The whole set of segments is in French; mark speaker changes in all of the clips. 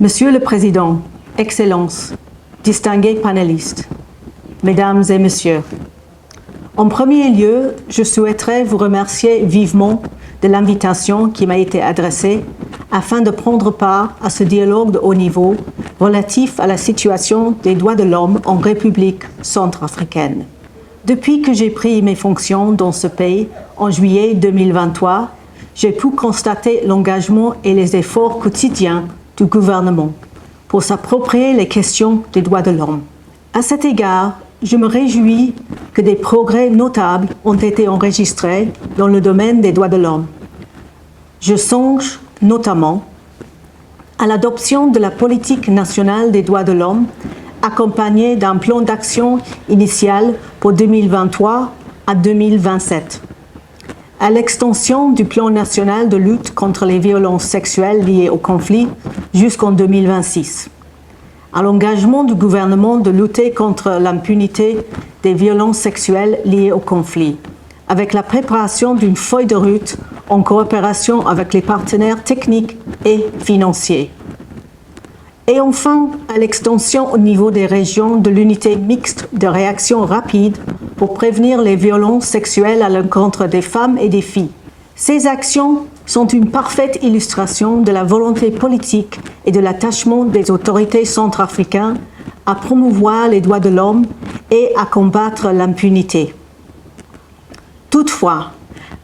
Speaker 1: Monsieur le Président, Excellences, distingués panélistes, Mesdames et Messieurs, en premier lieu, je souhaiterais vous remercier vivement de l'invitation qui m'a été adressée afin de prendre part à ce dialogue de haut niveau relatif à la situation des droits de l'homme en République centrafricaine. Depuis que j'ai pris mes fonctions dans ce pays en juillet 2023, j'ai pu constater l'engagement et les efforts quotidiens du gouvernement pour s'approprier les questions des droits de l'homme. À cet égard, je me réjouis que des progrès notables ont été enregistrés dans le domaine des droits de l'homme. Je songe notamment à l'adoption de la politique nationale des droits de l'homme, accompagnée d'un plan d'action initial pour 2023 à 2027, à l'extension du plan national de lutte contre les violences sexuelles liées au conflit jusqu'en 2026, à l'engagement du gouvernement de lutter contre l'impunité des violences sexuelles liées au conflit, avec la préparation d'une feuille de route en coopération avec les partenaires techniques et financiers. Et enfin, à l'extension au niveau des régions de l'unité mixte de réaction rapide pour prévenir les violences sexuelles à l'encontre des femmes et des filles. Ces actions sont une parfaite illustration de la volonté politique et de l'attachement des autorités centrafricaines à promouvoir les droits de l'homme et à combattre l'impunité. Toutefois,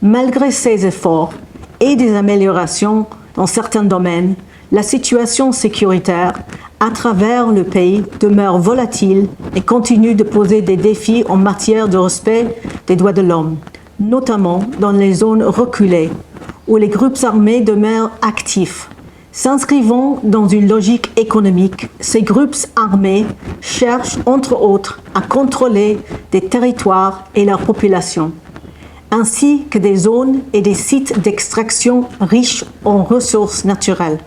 Speaker 1: malgré ces efforts et des améliorations dans certains domaines, la situation sécuritaire à travers le pays demeure volatile et continue de poser des défis en matière de respect des droits de l'homme, notamment dans les zones reculées, où les groupes armés demeurent actifs. S'inscrivant dans une logique économique, ces groupes armés cherchent, entre autres, à contrôler des territoires et leur population, ainsi que des zones et des sites d'extraction riches en ressources naturelles.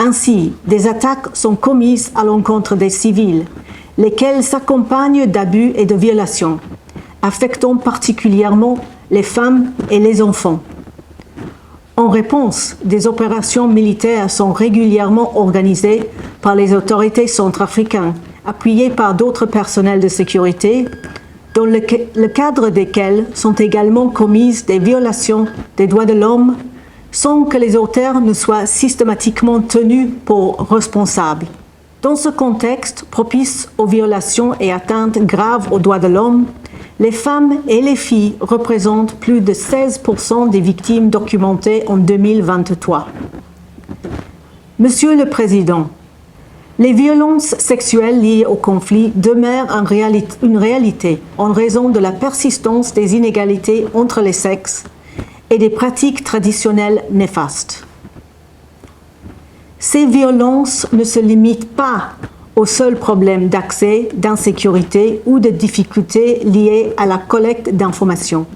Speaker 1: Ainsi, des attaques sont commises à l'encontre des civils, lesquelles s'accompagnent d'abus et de violations, affectant particulièrement les femmes et les enfants. En réponse, des opérations militaires sont régulièrement organisées par les autorités centrafricaines, appuyées par d'autres personnels de sécurité, dans le cadre desquelles sont également commises des violations des droits de l'homme sans que les auteurs ne soient systématiquement tenus pour responsables. Dans ce contexte propice aux violations et atteintes graves aux droits de l'homme, les femmes et les filles représentent plus de 16% des victimes documentées en 2023. Monsieur le Président, les violences sexuelles liées au conflit demeurent une réalité en raison de la persistance des inégalités entre les sexes et des pratiques traditionnelles néfastes. Ces violences ne se limitent pas au seul problème d'accès, d'insécurité ou de difficultés liées à la collecte d'informations.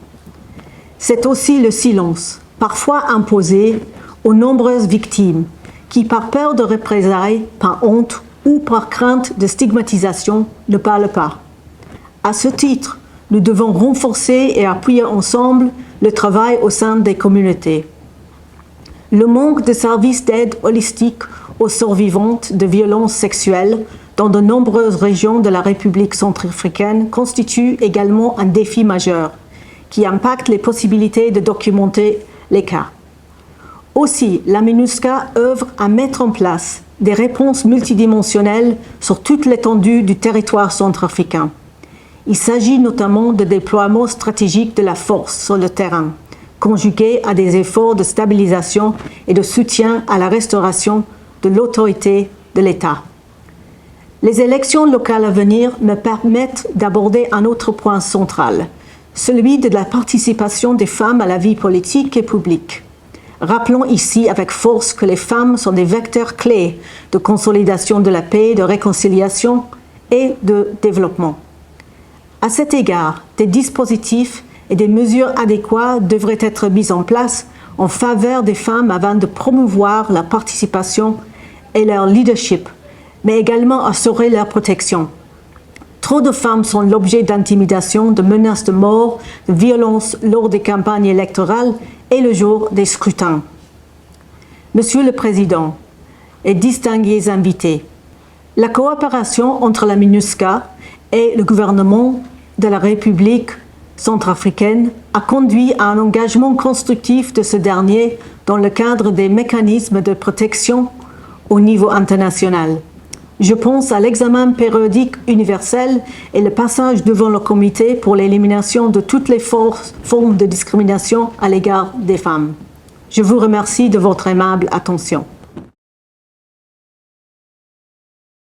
Speaker 1: C'est aussi le silence, parfois imposé, aux nombreuses victimes qui, par peur de représailles, par honte ou par crainte de stigmatisation, ne parlent pas. À ce titre, nous devons renforcer et appuyer ensemble le travail au sein des communautés. Le manque de services d'aide holistique aux survivantes de violences sexuelles dans de nombreuses régions de la République centrafricaine constitue également un défi majeur qui impacte les possibilités de documenter les cas. Aussi, la MINUSCA œuvre à mettre en place des réponses multidimensionnelles sur toute l'étendue du territoire centrafricain. Il s'agit notamment de déploiement stratégique de la force sur le terrain, conjugué à des efforts de stabilisation et de soutien à la restauration de l'autorité de l'État. Les élections locales à venir me permettent d'aborder un autre point central, celui de la participation des femmes à la vie politique et publique. Rappelons ici avec force que les femmes sont des vecteurs clés de consolidation de la paix, de réconciliation et de développement. À cet égard, des dispositifs et des mesures adéquates devraient être mis en place en faveur des femmes afin de promouvoir la participation et leur leadership, mais également assurer leur protection. Trop de femmes sont l'objet d'intimidation, de menaces de mort, de violences lors des campagnes électorales et le jour des scrutins. Monsieur le Président, et distingués invités. La coopération entre la MINUSCA et le gouvernement de la République centrafricaine a conduit à un engagement constructif de ce dernier dans le cadre des mécanismes de protection au niveau international. Je pense à l'examen périodique universel et le passage devant le comité pour l'élimination de toutes les formes de discrimination à l'égard des femmes. Je vous remercie de votre aimable attention.